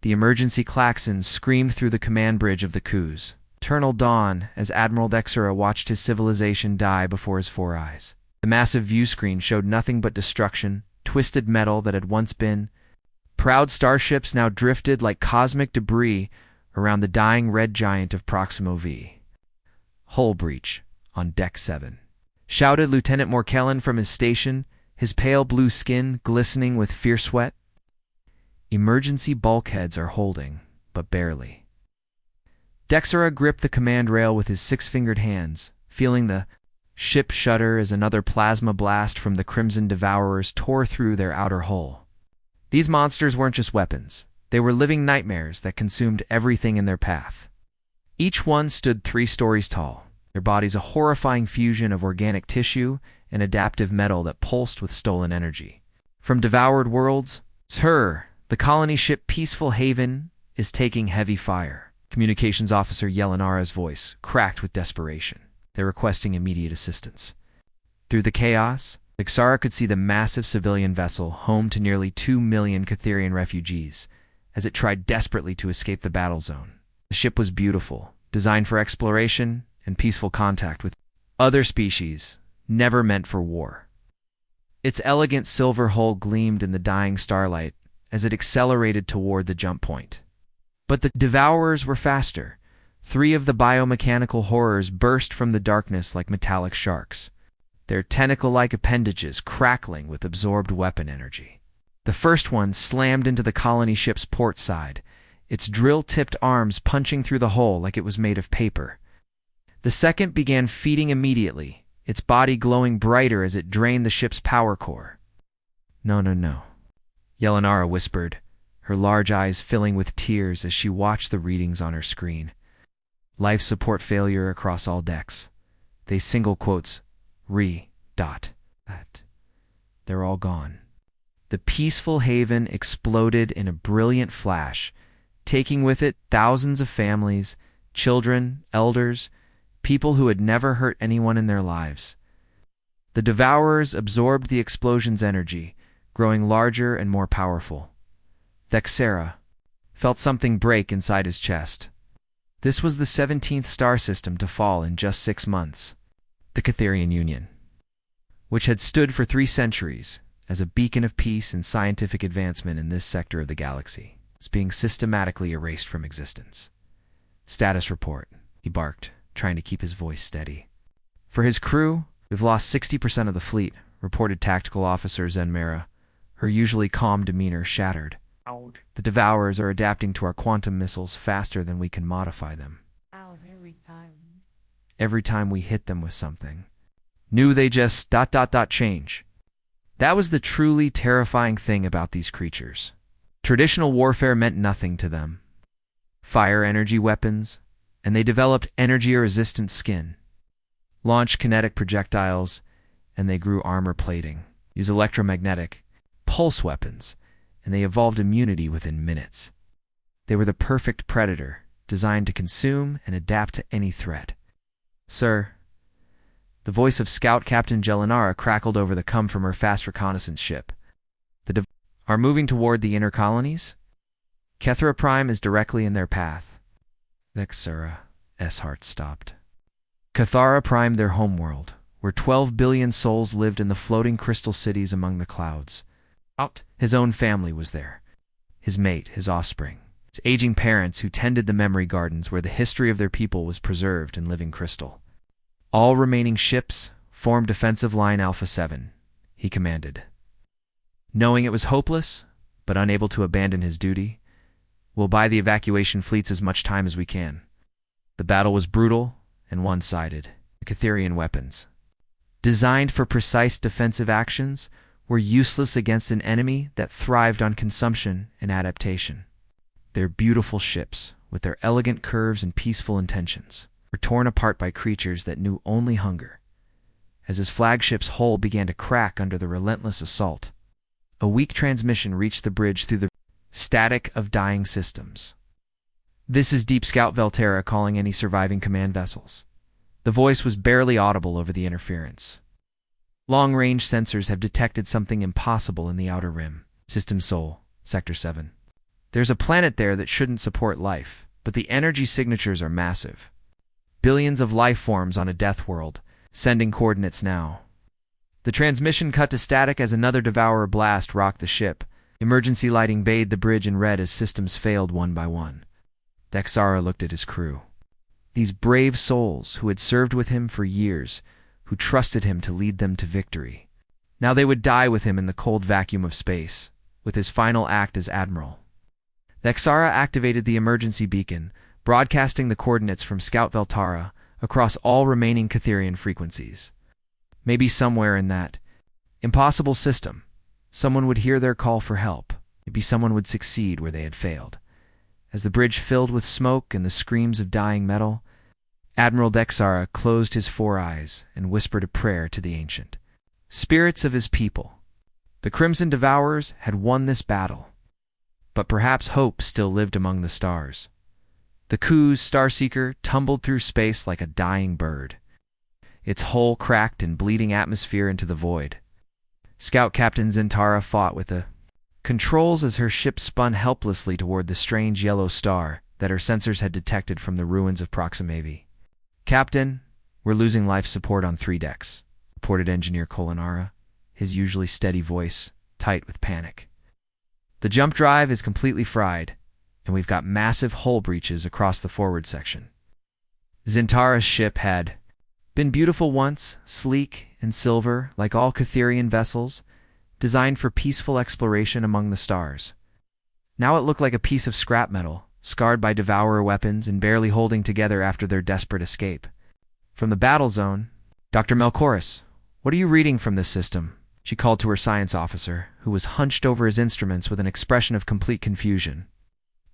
The emergency klaxon screamed through the command bridge of the Kuz. Eternal dawn as Admiral Dexera watched his civilization die before his 4 eyes. The massive view screen showed nothing but destruction, twisted metal that had once been. Proud starships now drifted like cosmic debris around the dying red giant of Proximo V. "Hull breach on Deck 7. Shouted Lieutenant Morkellen from his station, his pale blue skin glistening with fierce sweat. "Emergency bulkheads are holding, but barely." Dexera gripped the command rail with his 6-fingered hands, feeling the ship shudder as another plasma blast from the Crimson Devourers tore through their outer hull. These monsters weren't just weapons. They were living nightmares that consumed everything in their path. Each one stood 3 stories tall, their bodies a horrifying fusion of organic tissue and adaptive metal that pulsed with stolen energy. From devoured worlds, the colony ship Peaceful Haven is taking heavy fire. Communications Officer Yelinara's voice cracked with desperation. They're requesting immediate assistance. Through the chaos, Dexera could see the massive civilian vessel home to nearly 2 million Catherian refugees as it tried desperately to escape the battle zone. The ship was beautiful, designed for exploration and peaceful contact with other species, never meant for war. Its elegant silver hull gleamed in the dying starlight as it accelerated toward the jump point. But the Devourers were faster. 3 of the biomechanical horrors burst from the darkness like metallic sharks, their tentacle-like appendages crackling with absorbed weapon energy. The first one slammed into the colony ship's port side, its drill-tipped arms punching through the hull like it was made of paper. The second began feeding immediately, its body glowing brighter as it drained the ship's power core. "No, no, no," Yelinara whispered, her large eyes filling with tears as she watched the readings on her screen. "Life support failure across all decks. They single quotes, They're all gone." The Peaceful Haven exploded in a brilliant flash, taking with it thousands of families, children, elders, people who had never hurt anyone in their lives. The Devourers absorbed the explosion's energy, growing larger and more powerful. Dexera felt something break inside his chest. This was the 17th star system to fall in just 6 months. The Catherian Union, which had stood for 3 centuries as a beacon of peace and scientific advancement in this sector of the galaxy, was being systematically erased from existence. "Status report," he barked, trying to keep his voice steady. "For his crew, we've lost 60% of the fleet," reported Tactical Officer Zenmera, her usually calm demeanor shattered. "The Devourers are adapting to our quantum missiles faster than we can modify them. Every time we hit them with something new, they just ... change." That was the truly terrifying thing about these creatures. Traditional warfare meant nothing to them. Fire energy weapons, and they developed energy-resistant skin. Launched kinetic projectiles, and they grew armor plating. Used electromagnetic, pulse weapons, and they evolved immunity within minutes. They were the perfect predator, designed to consume and adapt to any threat. "Sir," the voice of Scout Captain Yelinara crackled over the come from her fast reconnaissance ship. "The are moving toward the inner colonies? Kethra Prime is directly in their path." Dexera's heart stopped. Cathara Prime, their homeworld, where 12 billion souls lived in the floating crystal cities among the clouds. His own family was there. His mate, his offspring, his aging parents who tended the memory gardens where the history of their people was preserved in living crystal. "All remaining ships, form defensive line Alpha 7, he commanded. Knowing it was hopeless, but unable to abandon his duty, we'll buy the evacuation fleets as much time as we can. The battle was brutal and one-sided. The Catherian weapons, designed for precise defensive actions, were useless against an enemy that thrived on consumption and adaptation. Their beautiful ships, with their elegant curves and peaceful intentions, were torn apart by creatures that knew only hunger. As his flagship's hull began to crack under the relentless assault, a weak transmission reached the bridge through the static of dying systems. "This is Deep Scout Velterra calling any surviving command vessels." The voice was barely audible over the interference. "Long-range sensors have detected something impossible in the outer rim. System Sol, Sector 7. There's a planet there that shouldn't support life, but the energy signatures are massive. Billions of life forms on a death world, sending coordinates now. The transmission cut to static as another Devourer blast rocked the ship. Emergency lighting bathed the bridge in red as systems failed one by one. Dexara looked at his crew. These brave souls who had served with him for years, who trusted him to lead them to victory. Now they would die with him in the cold vacuum of space, with his final act as Admiral. Dexara activated the emergency beacon, broadcasting the coordinates from Scout Veltara across all remaining Catherian frequencies. Maybe somewhere in that impossible system, someone would hear their call for help. Maybe someone would succeed where they had failed. As the bridge filled with smoke and the screams of dying metal, Admiral Dexara closed his 4 eyes and whispered a prayer to the ancient spirits of his people. The Crimson Devourers had won this battle, but perhaps hope still lived among the stars. The Ku's Starseeker tumbled through space like a dying bird, its hull cracked and bleeding atmosphere into the void. Scout Captain Zintara fought with the controls as her ship spun helplessly toward the strange yellow star that her sensors had detected from the ruins of Proximavi. "Captain, we're losing life support on 3 decks," reported Engineer Colinara, his usually steady voice tight with panic. "The jump drive is completely fried, and we've got massive hull breaches across the forward section." Zintara's ship had been beautiful once, sleek and silver like all Catherian vessels, designed for peaceful exploration among the stars. Now it looked like a piece of scrap metal, scarred by Devourer weapons and barely holding together after their desperate escape. From the battle zone, "Dr. Melchoris, what are you reading from this system?" she called to her science officer, who was hunched over his instruments with an expression of complete confusion.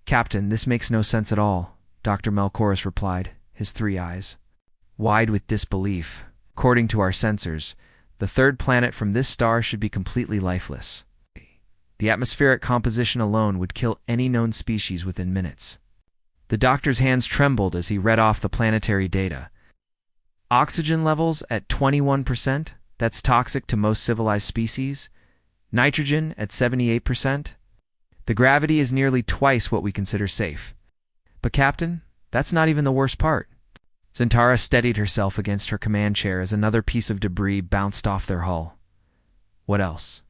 "Captain, this makes no sense at all," Dr. Melchoris replied, his 3 eyes wide with disbelief. "According to our sensors, the 3rd planet from this star should be completely lifeless. The atmospheric composition alone would kill any known species within minutes." The doctor's hands trembled as he read off the planetary data. Oxygen levels at 21%, that's toxic to most civilized species. Nitrogen at 78%. The gravity is nearly twice what we consider safe. But Captain, that's not even the worst part. Zintara steadied herself against her command chair as another piece of debris bounced off their hull. "What else?"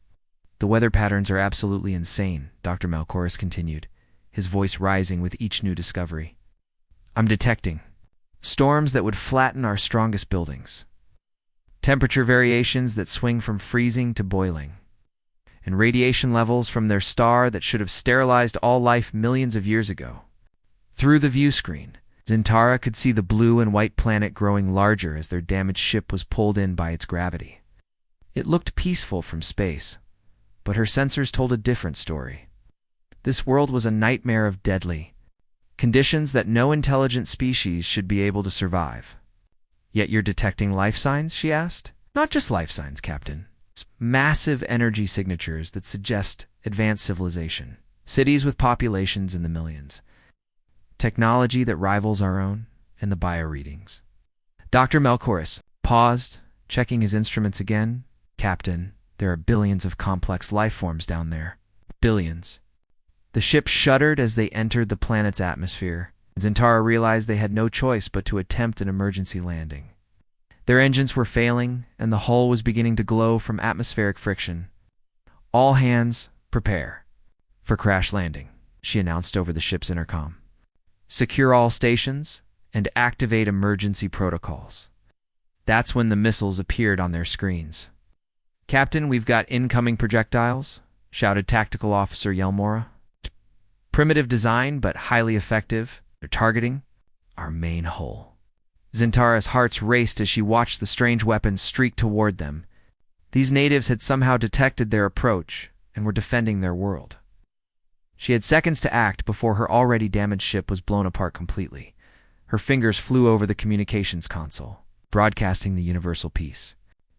"The weather patterns are absolutely insane," Dr. Melchoris continued, his voice rising with each new discovery. "I'm detecting storms that would flatten our strongest buildings, temperature variations that swing from freezing to boiling, and radiation levels from their star that should have sterilized all life millions of years ago." Through the view screen, Zintara could see the blue and white planet growing larger as their damaged ship was pulled in by its gravity. It looked peaceful from space, but her sensors told a different story. This world was a nightmare of deadly conditions that no intelligent species should be able to survive. "Yet you're detecting life signs?" she asked. "Not just life signs, Captain. It's massive energy signatures that suggest advanced civilization. Cities with populations in the millions. Technology that rivals our own, and the bio-readings." Dr. Melchoris paused, checking his instruments again. "Captain, there are billions of complex life forms down there. Billions." The ship shuddered as they entered the planet's atmosphere. Zintara realized they had no choice but to attempt an emergency landing. Their engines were failing, and the hull was beginning to glow from atmospheric friction. "All hands, prepare for crash landing," she announced over the ship's intercom. "Secure all stations and activate emergency protocols." That's when the missiles appeared on their screens. "Captain, we've got incoming projectiles," shouted Tactical Officer Yelmora. "Primitive design, but highly effective. They're targeting our main hull." Zintara's hearts raced as she watched the strange weapons streak toward them. These natives had somehow detected their approach and were defending their world. She had seconds to act before her already damaged ship was blown apart completely. Her fingers flew over the communications console, broadcasting the universal peace.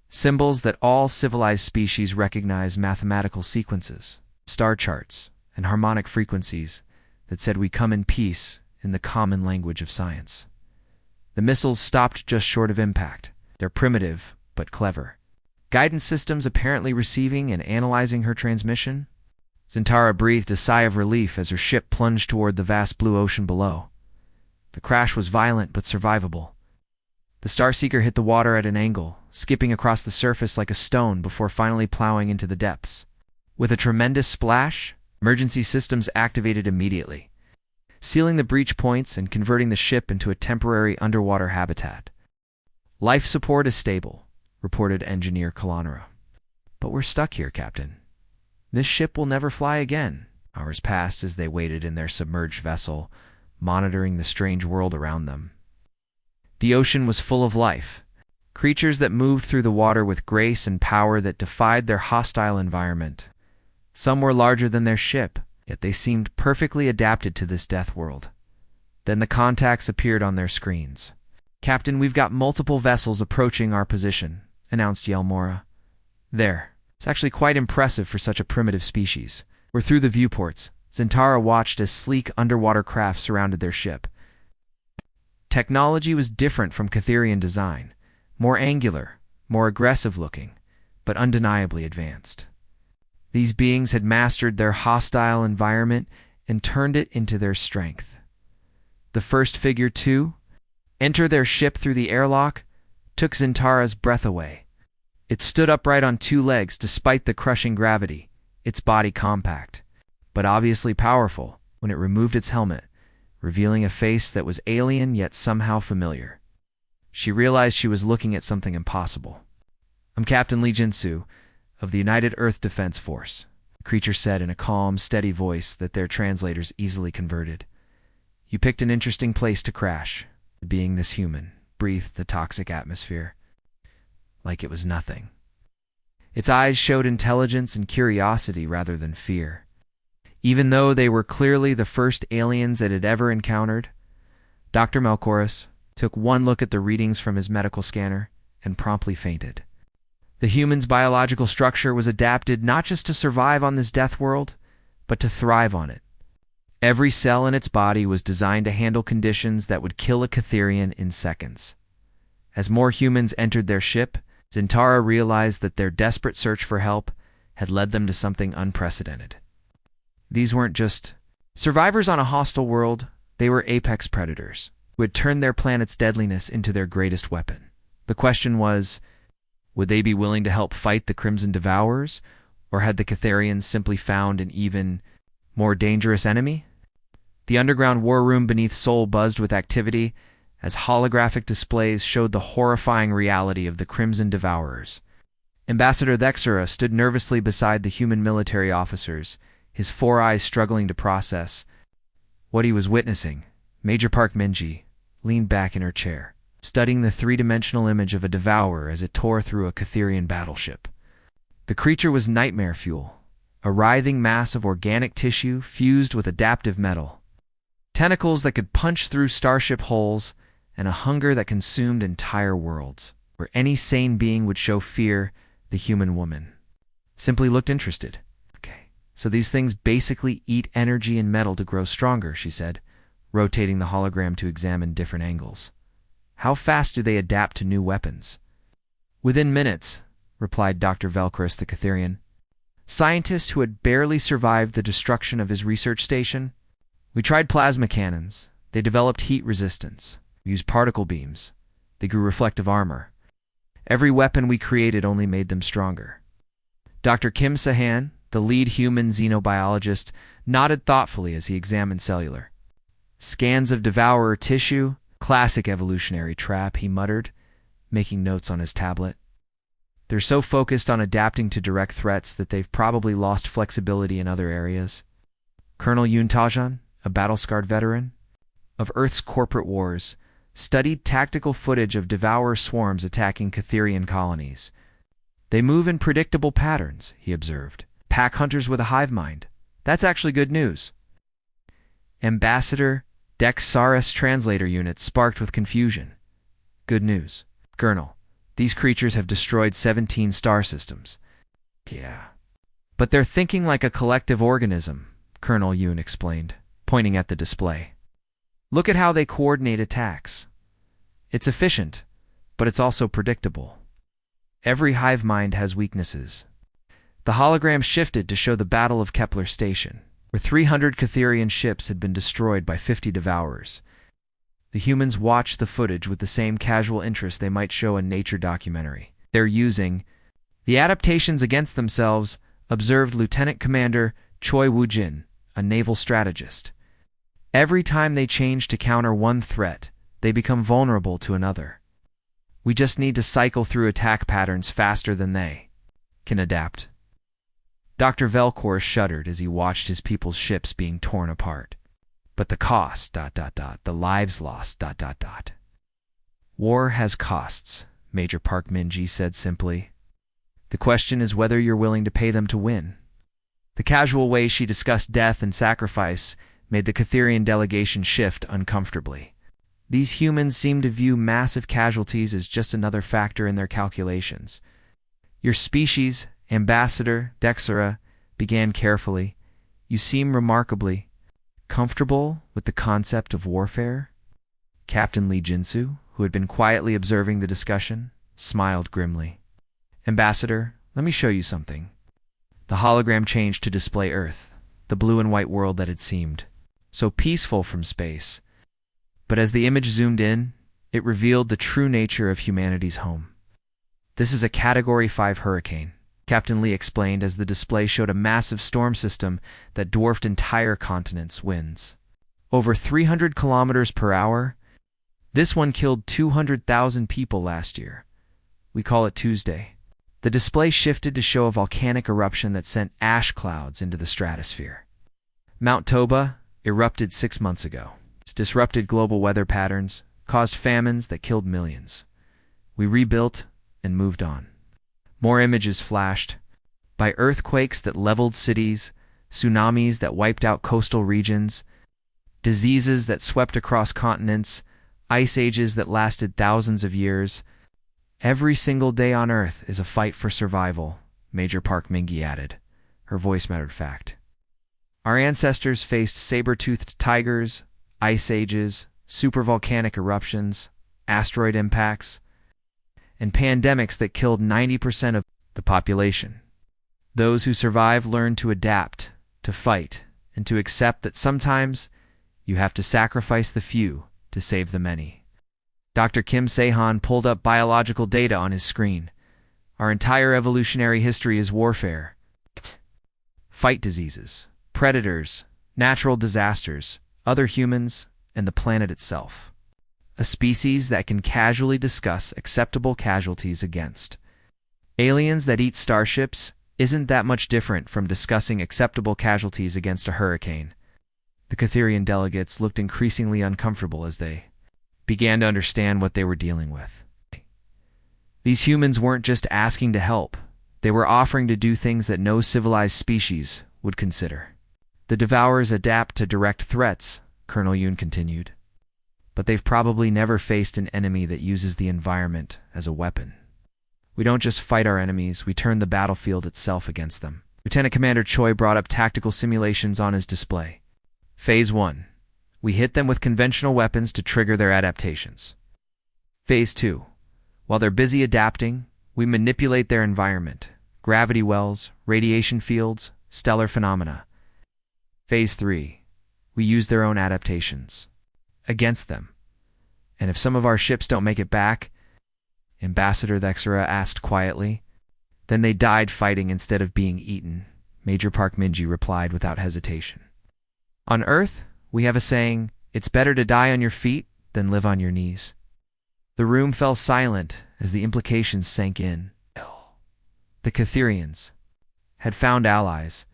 Symbols that all civilized species recognize, mathematical sequences, star charts, and harmonic frequencies that said we come in peace in the common language of science. The missiles stopped just short of impact. They're primitive, but clever. Guidance systems apparently receiving and analyzing her transmission. Zentara breathed a sigh of relief as her ship plunged toward the vast blue ocean below. The crash was violent but survivable. The Starseeker hit the water at an angle, skipping across the surface like a stone before finally plowing into the depths. With a tremendous splash, emergency systems activated immediately, sealing the breach points and converting the ship into a temporary underwater habitat. "Life support is stable," reported Engineer Kalanara. "But we're stuck here, Captain. This ship will never fly again." Hours passed as they waited in their submerged vessel, monitoring the strange world around them. The ocean was full of life, creatures that moved through the water with grace and power that defied their hostile environment. Some were larger than their ship, yet they seemed perfectly adapted to this death world. Then the contacts appeared on their screens. "Captain, we've got multiple vessels approaching our position," announced Yelmora. "There. It's actually quite impressive for such a primitive species." We're through the viewports. Zentara watched as sleek underwater craft surrounded their ship. Technology was different from Catherian design, more angular, more aggressive-looking, but undeniably advanced. These beings had mastered their hostile environment and turned it into their strength. The first figure to enter their ship through the airlock took Zentara's breath away. It stood upright on two legs despite the crushing gravity, its body compact, but obviously powerful when it removed its helmet, revealing a face that was alien yet somehow familiar. She realized she was looking at something impossible. "I'm Captain Lee Jinsu of the United Earth Defense Force," the creature said in a calm, steady voice that their translators easily converted. "You picked an interesting place to crash." The being, this human, breathed the toxic atmosphere like it was nothing. Its eyes showed intelligence and curiosity rather than fear. Even though they were clearly the first aliens it had ever encountered, Dr. Melchoris took one look at the readings from his medical scanner and promptly fainted. The human's biological structure was adapted not just to survive on this death world, but to thrive on it. Every cell in its body was designed to handle conditions that would kill a Catherian in seconds. As more humans entered their ship, Zentara realized that their desperate search for help had led them to something unprecedented. These weren't just survivors on a hostile world, they were apex predators who had turned their planet's deadliness into their greatest weapon. The question was, would they be willing to help fight the Crimson Devourers, or had the Catherians simply found an even more dangerous enemy? The underground war room beneath Sol buzzed with activity as holographic displays showed the horrifying reality of the Crimson Devourers. Ambassador Thexera stood nervously beside the human military officers, his four eyes struggling to process what he was witnessing. Major Park Minji leaned back in her chair, studying the three-dimensional image of a devourer as it tore through a Catherian battleship. The creature was nightmare fuel, a writhing mass of organic tissue fused with adaptive metal, tentacles that could punch through starship holes, and a hunger that consumed entire worlds. Where any sane being would show fear, the human woman simply looked interested. "Okay, so these things basically eat energy and metal to grow stronger," she said, rotating the hologram to examine different angles. "How fast do they adapt to new weapons?" "Within minutes," replied Dr. Velcris the Catherian, scientist who had barely survived the destruction of his research station. "We tried plasma cannons. They developed heat resistance. We used particle beams. They grew reflective armor. Every weapon we created only made them stronger." Dr. Kim Sahan, the lead human xenobiologist, nodded thoughtfully as he examined cellular. "Scans of devourer tissue, classic evolutionary trap," he muttered, making notes on his tablet. "They're so focused on adapting to direct threats that they've probably lost flexibility in other areas." Colonel Yoon Tajan, a battle-scarred veteran of Earth's corporate wars, studied tactical footage of devourer swarms attacking Catherian colonies. "They move in predictable patterns," he observed. "Pack hunters with a hive mind. That's actually good news." Ambassador Dexaris translator unit sparked with confusion. "Good news, Colonel. These creatures have destroyed 17 star systems." "Yeah. But they're thinking like a collective organism," Colonel Yoon explained, pointing at the display. "Look at how they coordinate attacks. It's efficient, but it's also predictable. Every hive mind has weaknesses. The hologram shifted to show the Battle of Kepler Station, where 300 Catherian ships had been destroyed by 50 devourers. The humans watched the footage with the same casual interest they might show a nature documentary. They're using the adaptations against themselves, observed Lieutenant Commander Choi Woo-jin, a naval strategist. Every time they change to counter one threat, they become vulnerable to another. We just need to cycle through attack patterns faster than they can adapt. Dr. Velcor shuddered as he watched his people's ships being torn apart. But the cost, the lives lost, War has costs, Major Park Min-ji said simply. The question is whether you're willing to pay them to win. The casual way she discussed death and sacrifice made the Catherian delegation shift uncomfortably. These humans seemed to view massive casualties as just another factor in their calculations. Your species, Ambassador Dexera, began carefully. You seem remarkably comfortable with the concept of warfare? Captain Lee Jinsu, who had been quietly observing the discussion, smiled grimly. Ambassador, let me show you something. The hologram changed to display Earth, the blue and white world that had seemed so peaceful from space. But as the image zoomed in, it revealed the true nature of humanity's home. This is a Category 5 hurricane, Captain Lee explained as the display showed a massive storm system that dwarfed entire continents' winds. Over 300 kilometers per hour, this one killed 200,000 people last year. We call it Tuesday. The display shifted to show a volcanic eruption that sent ash clouds into the stratosphere. Mount Toba erupted 6 months ago. It's disrupted global weather patterns, caused famines that killed millions. We rebuilt and moved on. More images flashed. By earthquakes that leveled cities, tsunamis that wiped out coastal regions, diseases that swept across continents, ice ages that lasted thousands of years. Every single day on Earth is a fight for survival, Major Park Min-gi added, her voice matter-of-fact. Our ancestors faced saber-toothed tigers, ice ages, supervolcanic eruptions, asteroid impacts, and pandemics that killed 90% of the population. Those who survive learn to adapt, to fight, and to accept that sometimes you have to sacrifice the few to save the many. Dr. Kim Se-han pulled up biological data on his screen. Our entire evolutionary history is warfare. Fight diseases, predators, natural disasters, other humans, and the planet itself. A species that can casually discuss acceptable casualties against aliens that eat starships isn't that much different from discussing acceptable casualties against a hurricane. The Catherian delegates looked increasingly uncomfortable as they began to understand what they were dealing with. These humans weren't just asking to help. They were offering to do things that no civilized species would consider. The Devourers adapt to direct threats, Colonel Yoon continued. But they've probably never faced an enemy that uses the environment as a weapon. We don't just fight our enemies, we turn the battlefield itself against them. Lieutenant Commander Choi brought up tactical simulations on his display. Phase 1. We hit them with conventional weapons to trigger their adaptations. Phase 2. While they're busy adapting, we manipulate their environment, gravity wells, radiation fields, stellar phenomena. Phase 3. We use their own adaptations against them. And if some of our ships don't make it back, Ambassador Dexera asked quietly, then they died fighting instead of being eaten, Major Park Min-ji replied without hesitation. On Earth, we have a saying, it's better to die on your feet than live on your knees. The room fell silent as the implications sank in. The Catherians had found allies,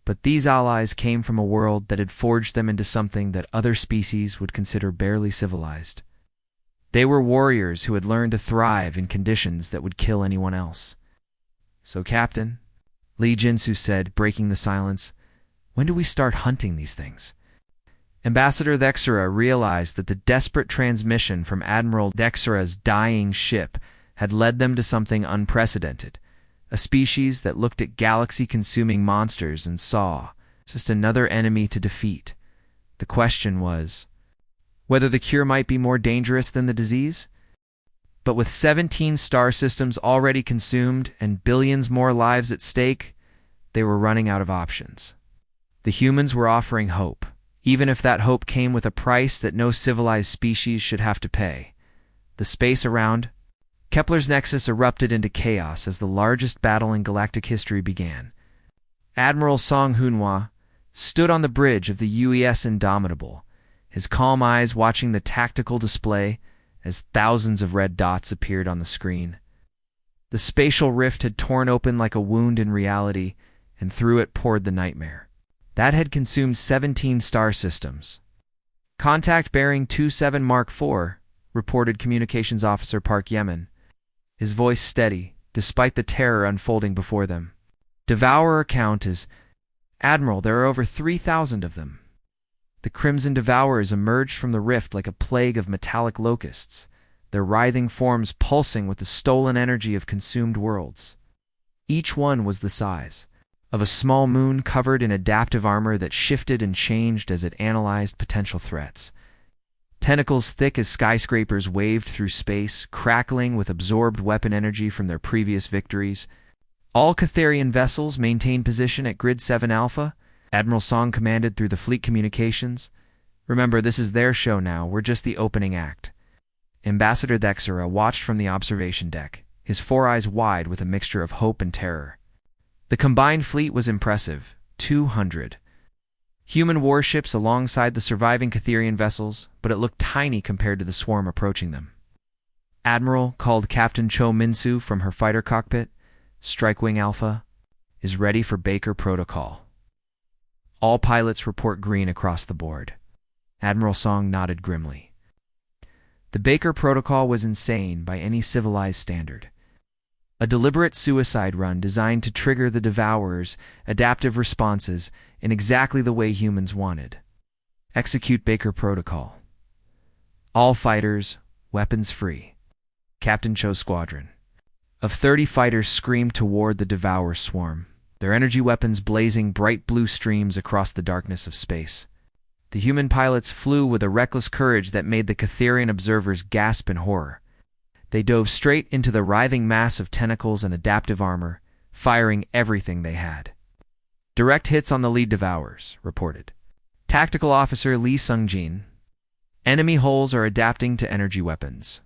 but these allies came from a world that had forged them into something that other species would consider barely civilized. They were warriors who had learned to thrive in conditions that would kill anyone else. So, Captain, Lee Jinsu said, breaking the silence, when do we start hunting these things? Ambassador Dexera realized that the desperate transmission from Admiral Dexera's dying ship had led them to something unprecedented, a species that looked at galaxy-consuming monsters and saw just another enemy to defeat. The question was whether the cure might be more dangerous than the disease? But with 17 star systems already consumed and billions more lives at stake, they were running out of options. The humans were offering hope, even if that hope came with a price that no civilized species should have to pay. The space around Kepler's nexus erupted into chaos as the largest battle in galactic history began. Admiral Song Hunhua stood on the bridge of the UES Indomitable, his calm eyes watching the tactical display as thousands of red dots appeared on the screen. The spatial rift had torn open like a wound in reality, and through it poured the nightmare. That had consumed 17 star systems. Contact bearing 27 Mark IV, reported Communications Officer Park Yemen, his voice steady, despite the terror unfolding before them. Devourer count is, Admiral, there are over 3,000 of them. The Crimson Devourers emerged from the rift like a plague of metallic locusts, their writhing forms pulsing with the stolen energy of consumed worlds. Each one was the size of a small moon covered in adaptive armor that shifted and changed as it analyzed potential threats. Tentacles thick as skyscrapers waved through space, crackling with absorbed weapon energy from their previous victories. All Catharian vessels maintained position at Grid 7 Alpha, Admiral Song commanded through the fleet communications. Remember, this is their show now, we're just the opening act. Ambassador Dexera watched from the observation deck, his four eyes wide with a mixture of hope and terror. The combined fleet was impressive, 200 human warships alongside the surviving Catharian vessels, but it looked tiny compared to the swarm approaching them. Admiral, called Captain Cho Minsu from her fighter cockpit, Strikewing Alpha, is ready for Baker Protocol. All pilots report green across the board. Admiral Song nodded grimly. The Baker Protocol was insane by any civilized standard. A deliberate suicide run designed to trigger the Devourers' adaptive responses in exactly the way humans wanted. Execute Baker Protocol. All fighters, weapons free. Captain Cho's squadron of 30 fighters screamed toward the Devourer swarm, their energy weapons blazing bright blue streams across the darkness of space. The human pilots flew with a reckless courage that made the Catharian observers gasp in horror. They dove straight into the writhing mass of tentacles and adaptive armor, firing everything they had. Direct hits on the lead Devourers, reported Tactical Officer Lee Sung-jin. Enemy hulls are adapting to energy weapons.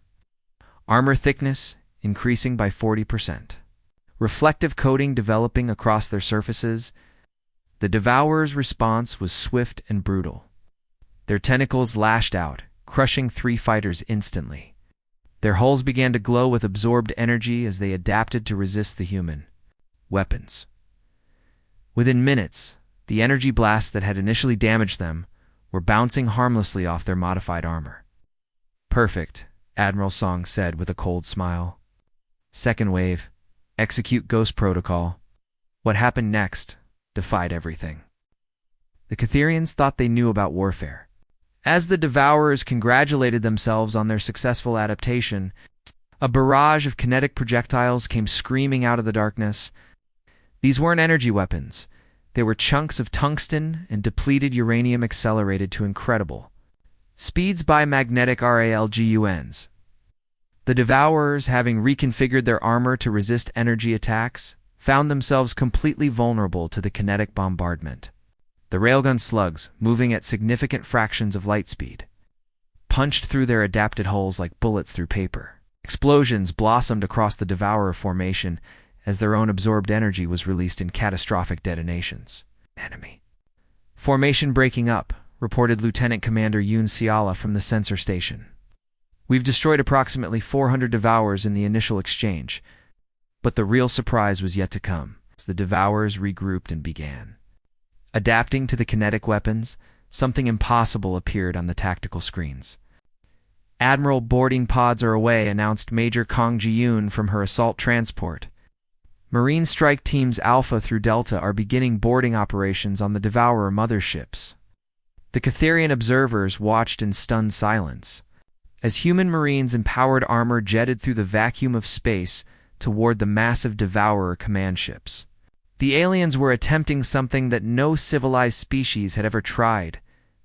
Armor thickness increasing by 40%. Reflective coating developing across their surfaces. The Devourers' response was swift and brutal. Their tentacles lashed out, crushing 3 fighters instantly. Their hulls began to glow with absorbed energy as they adapted to resist the human weapons. Within minutes, the energy blasts that had initially damaged them were bouncing harmlessly off their modified armor. Perfect, Admiral Song said with a cold smile. Second wave, execute Ghost Protocol. What happened next defied everything. The Catharians thought they knew about warfare. As the Devourers congratulated themselves on their successful adaptation, a barrage of kinetic projectiles came screaming out of the darkness. These weren't energy weapons. They were chunks of tungsten and depleted uranium accelerated to incredible speeds by magnetic RALGUNs. The Devourers, having reconfigured their armor to resist energy attacks, found themselves completely vulnerable to the kinetic bombardment. The railgun slugs, moving at significant fractions of light speed, punched through their adapted hulls like bullets through paper. Explosions blossomed across the Devourer formation as their own absorbed energy was released in catastrophic detonations. Enemy formation breaking up, reported Lieutenant Commander Yoon Seala from the sensor station. We've destroyed approximately 400 Devourers in the initial exchange, but the real surprise was yet to come as the Devourers regrouped and began adapting to the kinetic weapons. Something impossible appeared on the tactical screens. Admiral, boarding pods are away, announced Major Kong Ji-yoon from her assault transport. Marine strike teams Alpha through Delta are beginning boarding operations on the Devourer motherships. The Catharian observers watched in stunned silence as human Marines in powered armor jetted through the vacuum of space toward the massive Devourer command ships. The aliens were attempting something that no civilized species had ever tried,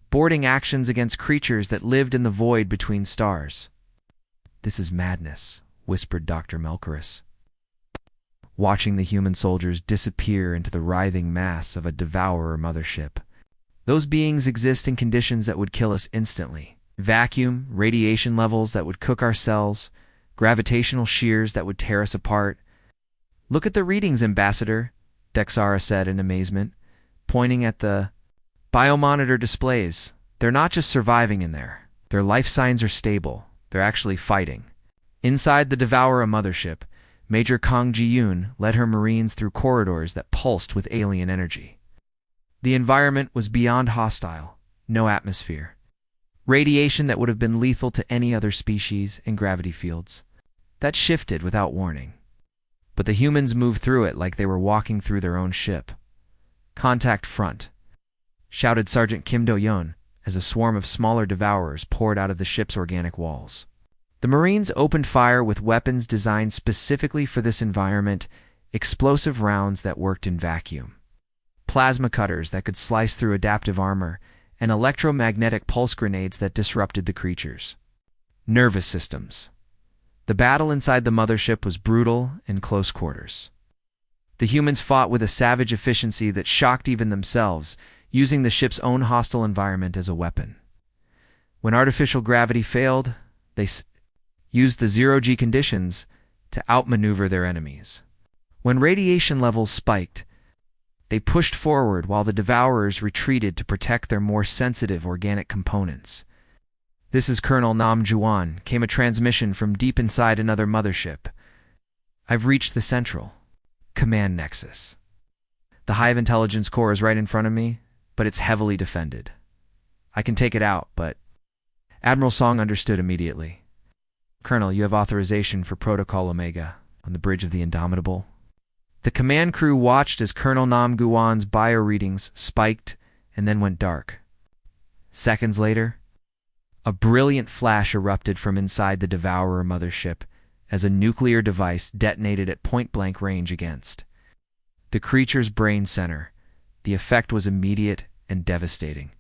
boarding actions against creatures that lived in the void between stars. This is madness, whispered Dr. Melchorus. watching the human soldiers disappear into the writhing mass of a devourer mothership. Those beings exist in conditions that would kill us instantly. Vacuum, radiation levels that would cook our cells, gravitational shears that would tear us apart. "Look at the readings, Ambassador," Dexara said in amazement, pointing at the biomonitor displays. "They're not just surviving in there. Their life signs are stable. They're actually fighting." Inside the Devourer mothership, Major Kang Ji-yoon led her Marines through corridors that pulsed with alien energy. The environment was beyond hostile. No atmosphere. Radiation that would have been lethal to any other species, and gravity fields that shifted without warning. But the humans moved through it like they were walking through their own ship. "Contact front," shouted Sergeant Kim Do-yeon as a swarm of smaller devourers poured out of the ship's organic walls. The Marines opened fire with weapons designed specifically for this environment, explosive rounds that worked in vacuum, plasma cutters that could slice through adaptive armor, and electromagnetic pulse grenades that disrupted the creatures' nervous systems. The battle inside the mothership was brutal and close quarters. The humans fought with a savage efficiency that shocked even themselves, using the ship's own hostile environment as a weapon. When artificial gravity failed, they used the zero-G conditions to outmaneuver their enemies. When radiation levels spiked, they pushed forward while the Devourers retreated to protect their more sensitive organic components. "This is Colonel Nam Juan," came a transmission from deep inside another mothership. "I've reached the Central Command Nexus. The Hive Intelligence Core is right in front of me, but it's heavily defended. I can take it out, but..." Admiral Song understood immediately. "Colonel, you have authorization for Protocol Omega on the bridge of the Indomitable." The command crew watched as Colonel Nam Guan's bio readings spiked and then went dark. Seconds later, a brilliant flash erupted from inside the Devourer mothership as a nuclear device detonated at point-blank range against the creature's brain center. The effect was immediate and devastating.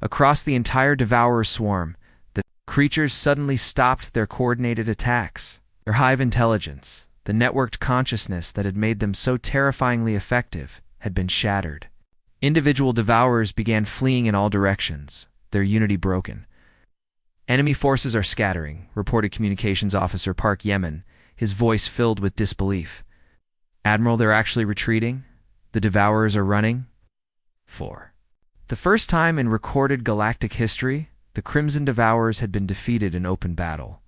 Across the entire Devourer swarm, the creatures suddenly stopped their coordinated attacks. Their hive intelligence, the networked consciousness that had made them so terrifyingly effective, had been shattered. Individual Devourers began fleeing in all directions, their unity broken. "Enemy forces are scattering," reported Communications Officer Park Yemen, his voice filled with disbelief. "Admiral, they're actually retreating? The Devourers are running?" 4. The first time in recorded galactic history, the Crimson Devourers had been defeated in open battle.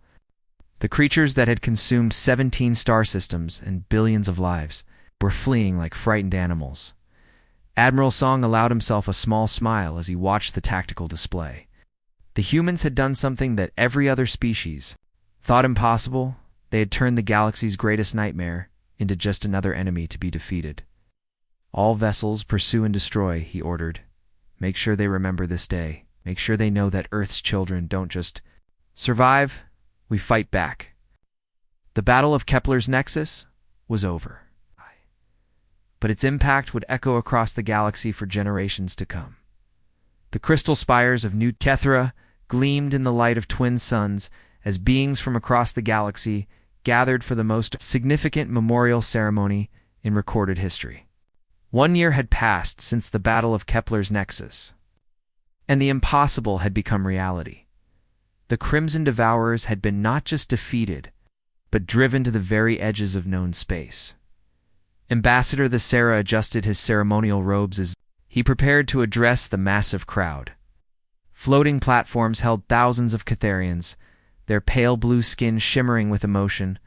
The creatures that had consumed 17 star systems and billions of lives were fleeing like frightened animals. Admiral Song allowed himself a small smile as he watched the tactical display. The humans had done something that every other species thought impossible. They had turned the galaxy's greatest nightmare into just another enemy to be defeated. "All vessels pursue and destroy," he ordered. "Make sure they remember this day. Make sure they know that Earth's children don't just survive, we fight back." The Battle of Kepler's Nexus was over, but its impact would echo across the galaxy for generations to come. The crystal spires of New Kethra gleamed in the light of twin suns as beings from across the galaxy gathered for the most significant memorial ceremony in recorded history. 1 year had passed since the Battle of Kepler's Nexus, and the impossible had become reality. The Crimson Devourers had been not just defeated, but driven to the very edges of known space. Ambassador the Sarah adjusted his ceremonial robes as he prepared to address the massive crowd. Floating platforms held thousands of Catharians, their pale blue skin shimmering with emotion,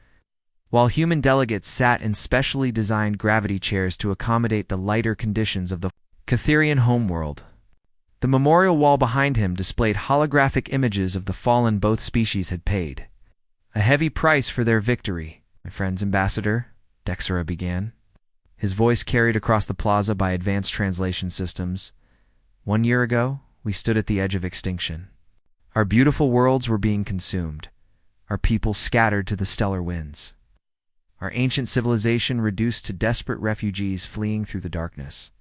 while human delegates sat in specially designed gravity chairs to accommodate the lighter conditions of the Catharian homeworld. The memorial wall behind him displayed holographic images of the fallen both species had paid. "A heavy price for their victory, my friends, Ambassador," Dexara began, his voice carried across the plaza by advanced translation systems. 1 year ago, we stood at the edge of extinction. Our beautiful worlds were being consumed, our people scattered to the stellar winds, our ancient civilization reduced to desperate refugees fleeing through the darkness.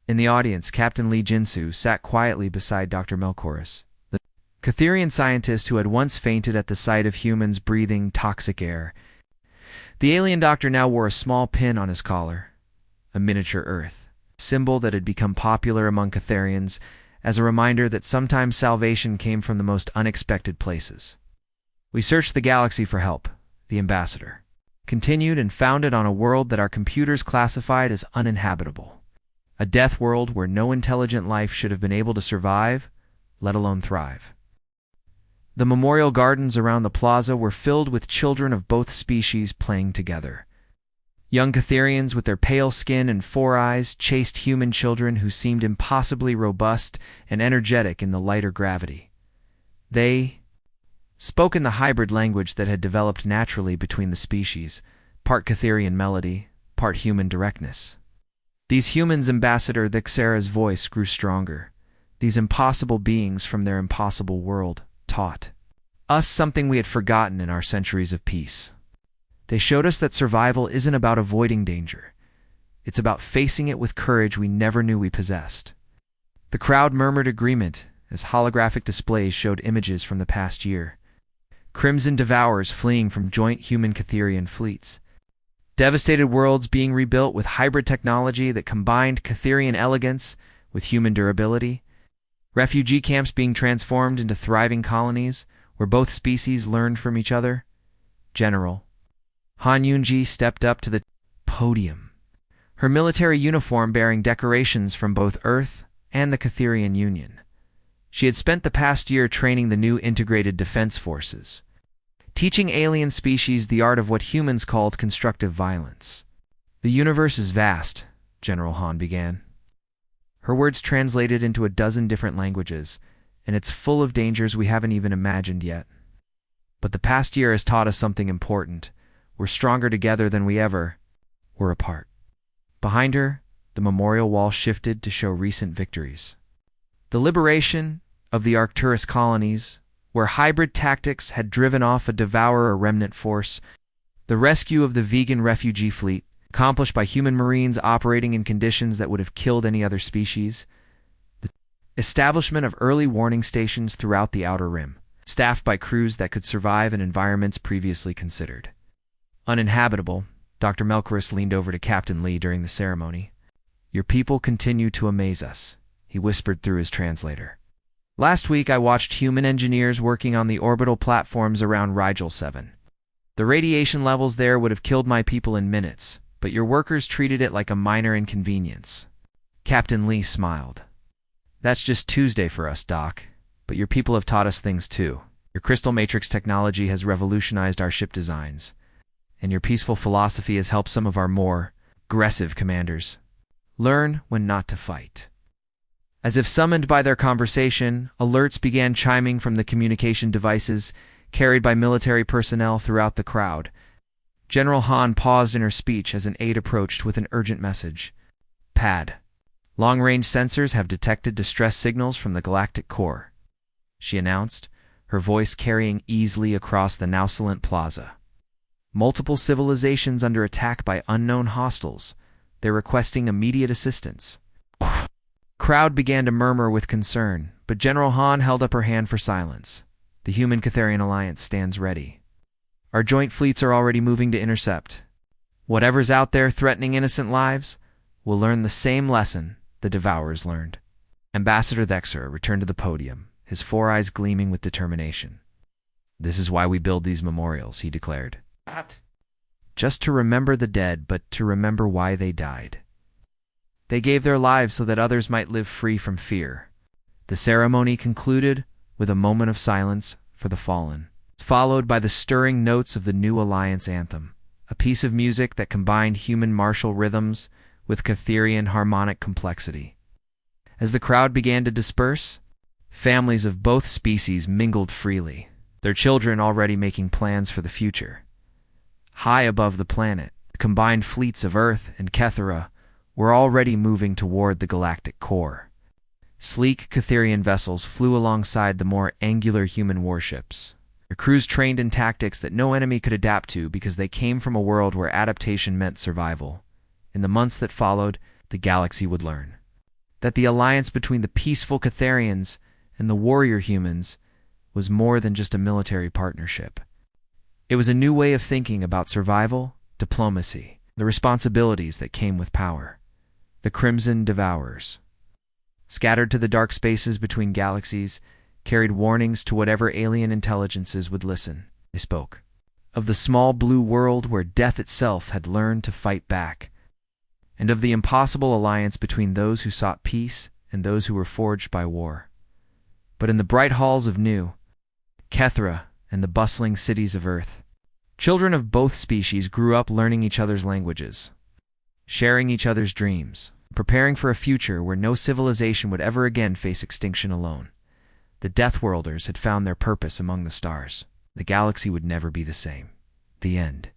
In the audience, Captain Lee Jinsu sat quietly beside Dr. Melchorus, the Catharian scientist who had once fainted at the sight of humans breathing toxic air. The alien doctor now wore a small pin on his collar, a miniature Earth, symbol that had become popular among Catharians as a reminder that sometimes salvation came from the most unexpected places. We searched the galaxy for help, the ambassador continued, and found it on a world that our computers classified as uninhabitable. A death world where no intelligent life should have been able to survive, let alone thrive. The memorial gardens around the plaza were filled with children of both species playing together. Young Catharians with their pale skin and four eyes chased human children who seemed impossibly robust and energetic in the lighter gravity. They spoke in the hybrid language that had developed naturally between the species, part Catharian melody, part human directness. These humans, Ambassador Thixera's voice grew stronger. These impossible beings from their impossible world taught us something we had forgotten in our centuries of peace. They showed us that survival isn't about avoiding danger. It's about facing it with courage we never knew we possessed. The crowd murmured agreement as holographic displays showed images from the past year. Crimson devourers fleeing from joint human-Catharian fleets. Devastated worlds being rebuilt with hybrid technology that combined Catharian elegance with human durability. Refugee camps being transformed into thriving colonies where both species learned from each other. General Han Yunji stepped up to the podium, her military uniform bearing decorations from both Earth and the Catharian Union. She had spent the past year training the new integrated defense forces, teaching alien species the art of what humans called constructive violence. The universe is vast, General Han began. Her words translated into a dozen different languages, and it's full of dangers we haven't even imagined yet. But the past year has taught us something important. We're stronger together than we ever were apart. Behind her, the memorial wall shifted to show recent victories. The liberation of the Arcturus colonies, where hybrid tactics had driven off a devourer remnant force, the rescue of the vegan refugee fleet, accomplished by human marines operating in conditions that would have killed any other species, the establishment of early warning stations throughout the Outer Rim, staffed by crews that could survive in environments previously considered uninhabitable. Dr. Melchorus leaned over to Captain Lee during the ceremony. "Your people continue to amaze us," he whispered through his translator. "Last week I watched human engineers working on the orbital platforms around Rigel 7. The radiation levels there would have killed my people in minutes, but your workers treated it like a minor inconvenience." Captain Lee smiled. "That's just Tuesday for us, Doc, but your people have taught us things too. Your crystal matrix technology has revolutionized our ship designs, and your peaceful philosophy has helped some of our more aggressive commanders learn when not to fight." As if summoned by their conversation, alerts began chiming from the communication devices carried by military personnel throughout the crowd. General Han paused in her speech as an aide approached with an urgent message. "Pad. Long-range sensors have detected distress signals from the galactic core," she announced, her voice carrying easily across the now silent plaza. "Multiple civilizations under attack by unknown hostiles. They're requesting immediate assistance." Crowd began to murmur with concern, but General Han held up her hand for silence. "The Human-Catharian Alliance stands ready. Our joint fleets are already moving to intercept. Whatever's out there threatening innocent lives will learn the same lesson the Devourers learned." Ambassador Thexer returned to the podium, his four eyes gleaming with determination. "This is why we build these memorials," he declared. "Not just to remember the dead, but to remember why they died. They gave their lives so that others might live free from fear." The ceremony concluded with a moment of silence for the fallen, followed by the stirring notes of the new Alliance anthem, a piece of music that combined human martial rhythms with Catharian harmonic complexity. As the crowd began to disperse, families of both species mingled freely, their children already making plans for the future. High above the planet, the combined fleets of Earth and Kethera were already moving toward the galactic core. Sleek Catharian vessels flew alongside the more angular human warships, their crews trained in tactics that no enemy could adapt to because they came from a world where adaptation meant survival. In the months that followed, the galaxy would learn that the alliance between the peaceful Catharians and the warrior humans was more than just a military partnership. It was a new way of thinking about survival diplomacy, the responsibilities that came with power. The Crimson Devourers, scattered to the dark spaces between galaxies, carried warnings to whatever alien intelligences would listen. They spoke of the small blue world where death itself had learned to fight back, and of the impossible alliance between those who sought peace and those who were forged by war. But in the bright halls of New Kethra and the bustling cities of Earth, children of both species grew up learning each other's languages, sharing each other's dreams, preparing for a future where no civilization would ever again face extinction alone. The Deathworlders had found their purpose among the stars. The galaxy would never be the same. The end.